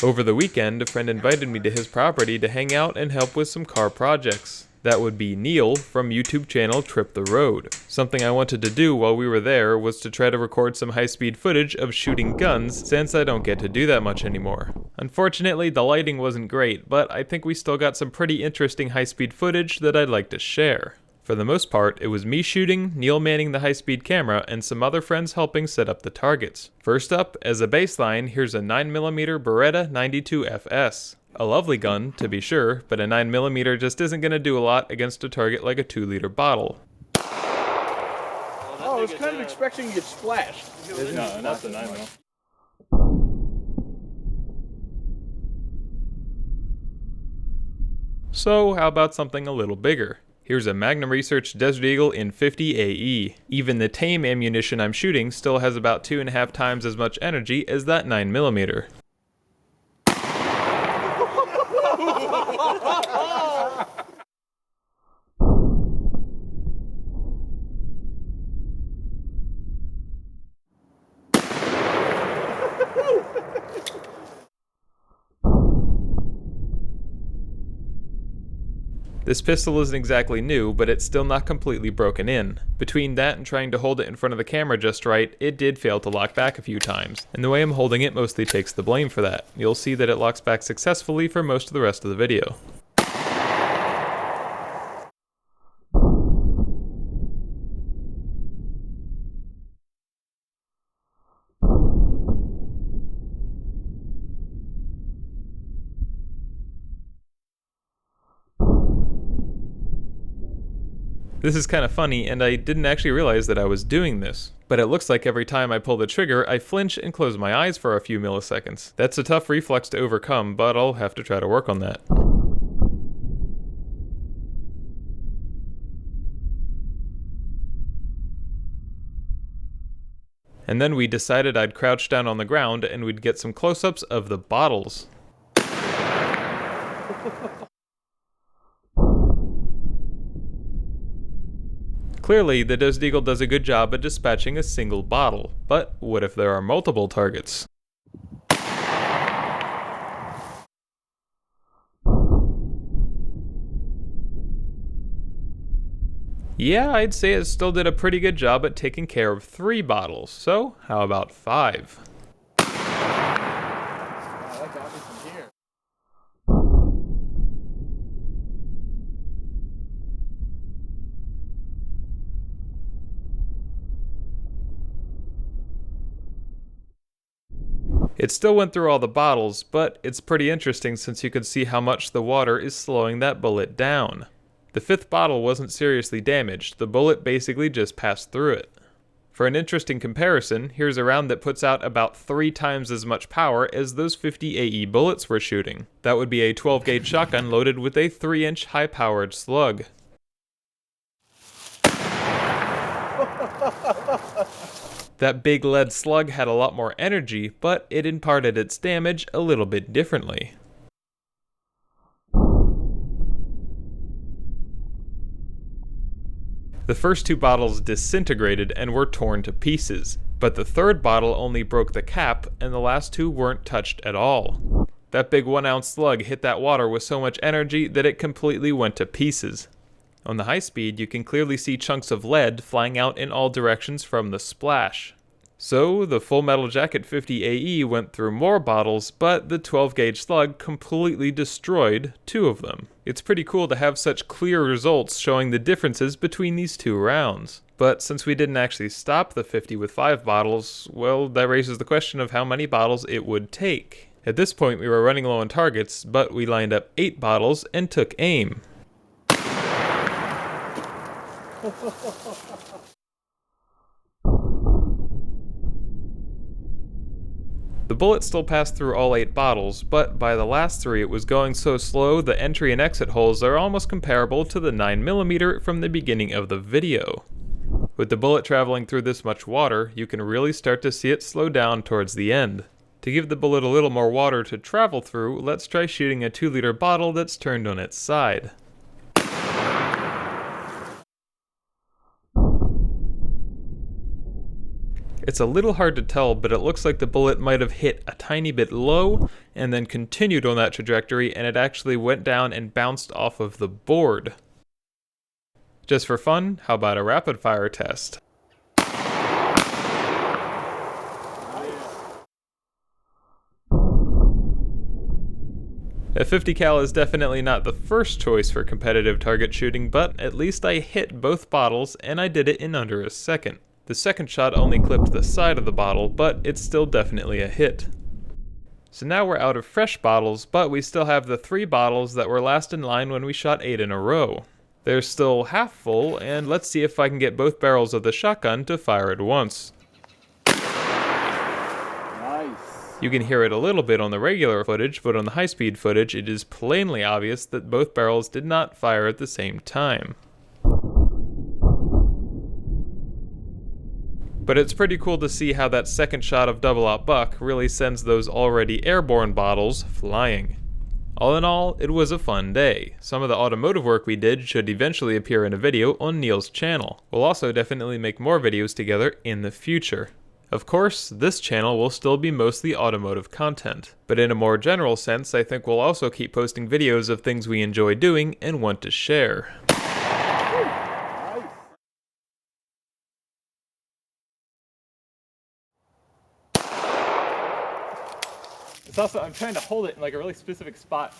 Over the weekend, a friend invited me to his property to hang out and help with some car projects. That would be Neil from YouTube channel Trip the Road. Something I wanted to do while we were there was to try to record some high-speed footage of shooting guns, since I don't get to do that much anymore. Unfortunately, the lighting wasn't great, but I think we still got some pretty interesting high-speed footage that I'd like to share. For the most part, it was me shooting, Neil manning the high-speed camera, and some other friends helping set up the targets. First up, as a baseline, here's a 9mm Beretta 92FS. A lovely gun, to be sure, but a 9mm just isn't going to do a lot against a target like a 2-liter bottle. Oh, I was kind of expecting to get splashed. No, not the 9mm. So, how about something a little bigger? Here's a Magnum Research Desert Eagle in 50 AE. Even the tame ammunition I'm shooting still has about 2.5 times as much energy as that 9mm. This pistol isn't exactly new, but it's still not completely broken in. Between that and trying to hold it in front of the camera just right, it did fail to lock back a few times, and the way I'm holding it mostly takes the blame for that. You'll see that it locks back successfully for most of the rest of the video. This is kind of funny, and I didn't actually realize that I was doing this. But it looks like every time I pull the trigger, I flinch and close my eyes for a few milliseconds. That's a tough reflex to overcome, but I'll have to try to work on that. And then we decided I'd crouch down on the ground and we'd get some close-ups of the bottles. Clearly, the Desert Eagle does a good job at dispatching a single bottle, but what if there are multiple targets? Yeah, I'd say it still did a pretty good job at taking care of 3 bottles, so how about 5? Wow, that got me from here. It still went through all the bottles, but it's pretty interesting since you can see how much the water is slowing that bullet down. The 5th bottle wasn't seriously damaged, the bullet basically just passed through it. For an interesting comparison, here's a round that puts out about 3 times as much power as those 50 AE bullets we're shooting. That would be a 12-gauge shotgun loaded with a 3-inch high-powered slug. That big lead slug had a lot more energy, but it imparted its damage a little bit differently. The first 2 bottles disintegrated and were torn to pieces, but the 3rd bottle only broke the cap and the last 2 weren't touched at all. That big 1-ounce slug hit that water with so much energy that it completely went to pieces. On the high speed, you can clearly see chunks of lead flying out in all directions from the splash. So, the Full Metal Jacket 50 AE went through more bottles, but the 12-gauge slug completely destroyed 2 of them. It's pretty cool to have such clear results showing the differences between these 2 rounds. But since we didn't actually stop the 50 with 5 bottles, well, that raises the question of how many bottles it would take. At this point, we were running low on targets, but we lined up 8 bottles and took aim. The bullet still passed through all 8 bottles, but by the last 3 it was going so slow the entry and exit holes are almost comparable to the 9mm from the beginning of the video. With the bullet traveling through this much water, you can really start to see it slow down towards the end. To give the bullet a little more water to travel through, let's try shooting a 2-liter bottle that's turned on its side. It's a little hard to tell, but it looks like the bullet might have hit a tiny bit low and then continued on that trajectory, and it actually went down and bounced off of the board. Just for fun, how about a rapid fire test? A 50 cal is definitely not the first choice for competitive target shooting, but at least I hit both bottles and I did it in under a second. The second shot only clipped the side of the bottle, but it's still definitely a hit. So now we're out of fresh bottles, but we still have the 3 bottles that were last in line when we shot 8 in a row. They're still half full, and let's see if I can get both barrels of the shotgun to fire at once. You can hear it a little bit on the regular footage, but on the high-speed footage it is plainly obvious that both barrels did not fire at the same time. But it's pretty cool to see how that second shot of Double Aught Buck really sends those already airborne bottles flying. All in all, it was a fun day. Some of the automotive work we did should eventually appear in a video on Neil's channel. We'll also definitely make more videos together in the future. Of course, this channel will still be mostly automotive content, but in a more general sense, I think we'll also keep posting videos of things we enjoy doing and want to share. It's also, I'm trying to hold it in like a really specific spot